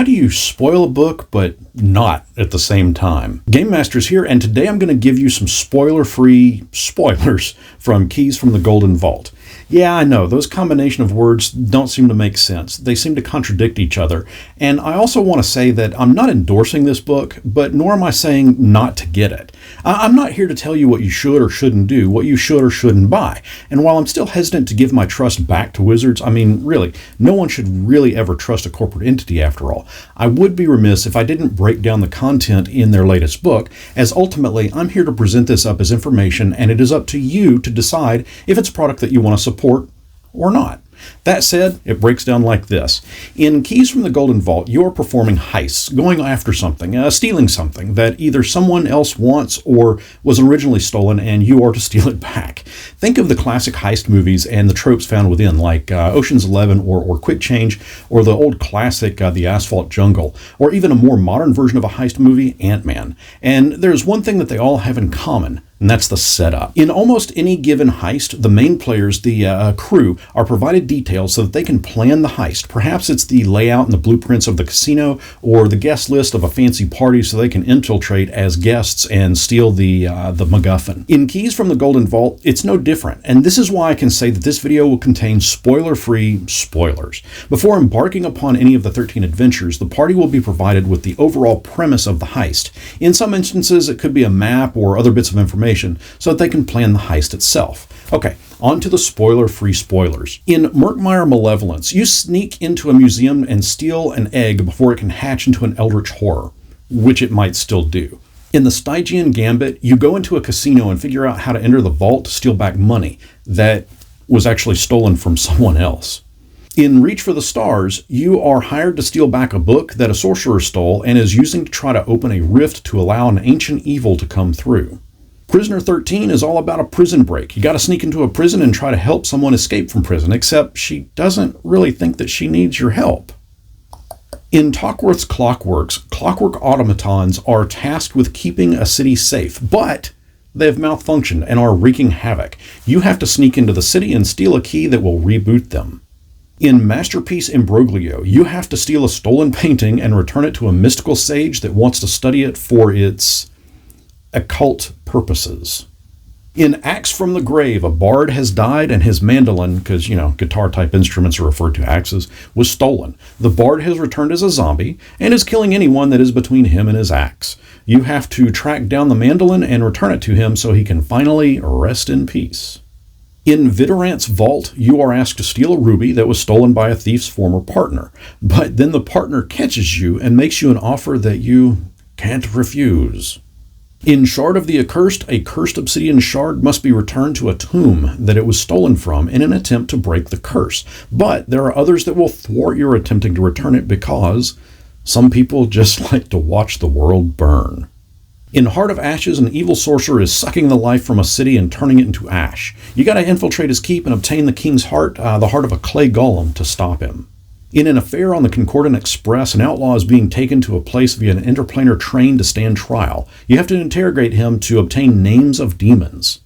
how do you spoil a book but not at the same time? GameMasters here, and today I'm going to give you some spoiler-free spoilers from Keys from the Golden Vault. Yeah, I know, those combination of words don't seem to make sense. They seem to contradict each other. And I also want to say that I'm not endorsing this book, but nor am I saying not to get it. I'm not here to tell you what you should or shouldn't do, what you should or shouldn't buy. And while I'm still hesitant to give my trust back to Wizards, I mean, really, no one should really ever trust a corporate entity after all. I would be remiss if I didn't break down the content in their latest book, as ultimately I'm here to present this up as information, and it is up to you to decide if it's a product that you want to support or not. That said, it breaks down like this. In Keys from the Golden Vault, you're performing heists, going after something, stealing something that either someone else wants or was originally stolen, and you are to steal it back. Think of the classic heist movies and the tropes found within, like Ocean's 11 or Quick Change, or the old classic The Asphalt Jungle, or even a more modern version of a heist movie, Ant-Man. And there's one thing that they all have in common, and that's the setup. In almost any given heist, the main players, the crew, are provided details so that they can plan the heist. Perhaps it's the layout and the blueprints of the casino, or the guest list of a fancy party so they can infiltrate as guests and steal the MacGuffin. In Keys from the Golden Vault, it's no different, and this is why I can say that this video will contain spoiler-free spoilers. Before embarking upon any of the 13 adventures, the party will be provided with the overall premise of the heist. In some instances, it could be a map or other bits of information so that they can plan the heist itself. Okay, on to the spoiler-free spoilers. In Murkmire Malevolence, you sneak into a museum and steal an egg before it can hatch into an eldritch horror, which it might still do. In the Stygian Gambit, you go into a casino and figure out how to enter the vault to steal back money that was actually stolen from someone else. In Reach for the Stars, you are hired to steal back a book that a sorcerer stole and is using to try to open a rift to allow an ancient evil to come through. Prisoner 13 is all about a prison break. You got to sneak into a prison and try to help someone escape from prison, except she doesn't really think that she needs your help. In Tockworth's Clockworks, clockwork automatons are tasked with keeping a city safe, but they have malfunctioned and are wreaking havoc. You have to sneak into the city and steal a key that will reboot them. In Masterpiece Imbroglio, you have to steal a stolen painting and return it to a mystical sage that wants to study it for its occult purposes. In Axe from the Grave, a bard has died and his mandolin, because, guitar-type instruments are referred to axes, was stolen. The bard has returned as a zombie and is killing anyone that is between him and his axe. You have to track down the mandolin and return it to him so he can finally rest in peace. In Vidorant's Vault, you are asked to steal a ruby that was stolen by a thief's former partner, but then the partner catches you and makes you an offer that you can't refuse. In Shard of the Accursed, a cursed obsidian shard must be returned to a tomb that it was stolen from in an attempt to break the curse. But there are others that will thwart your attempting to return it because some people just like to watch the world burn. In Heart of Ashes, an evil sorcerer is sucking the life from a city and turning it into ash. You gotta infiltrate his keep and obtain the king's heart, the heart of a clay golem, to stop him. In an affair on the Concordant Express, an outlaw is being taken to a place via an interplanar train to stand trial. You have to interrogate him to obtain names of demons.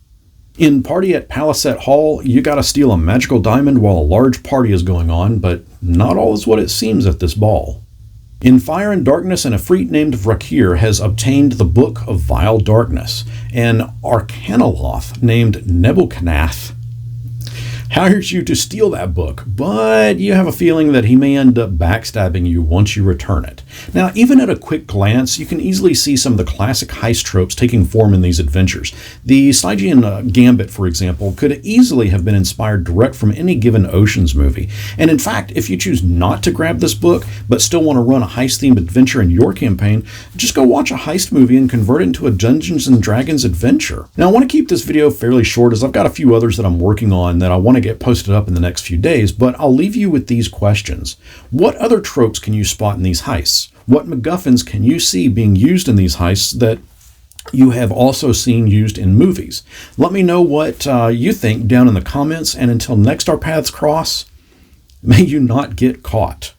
In Party at Palisade Hall, you gotta steal a magical diamond while a large party is going on, but not all is what it seems at this ball. In Fire and Darkness, an Efreet named Vrakir has obtained the Book of Vile Darkness. An Arcanoloth named Nebuchadnezzar hires you to steal that book, but you have a feeling that he may end up backstabbing you once you return it. Now, even at a quick glance, you can easily see some of the classic heist tropes taking form in these adventures. The Stygian Gambit, for example, could easily have been inspired direct from any given Ocean's movie. And in fact, if you choose not to grab this book, but still want to run a heist-themed adventure in your campaign, just go watch a heist movie and convert it into a Dungeons & Dragons adventure. Now, I want to keep this video fairly short, as I've got a few others that I'm working on that I want to get posted up in the next few days, but I'll leave you with these questions. What other tropes can you spot in these heists? What MacGuffins can you see being used in these heists that you have also seen used in movies? Let me know what you think down in the comments, and until next our paths cross, may you not get caught.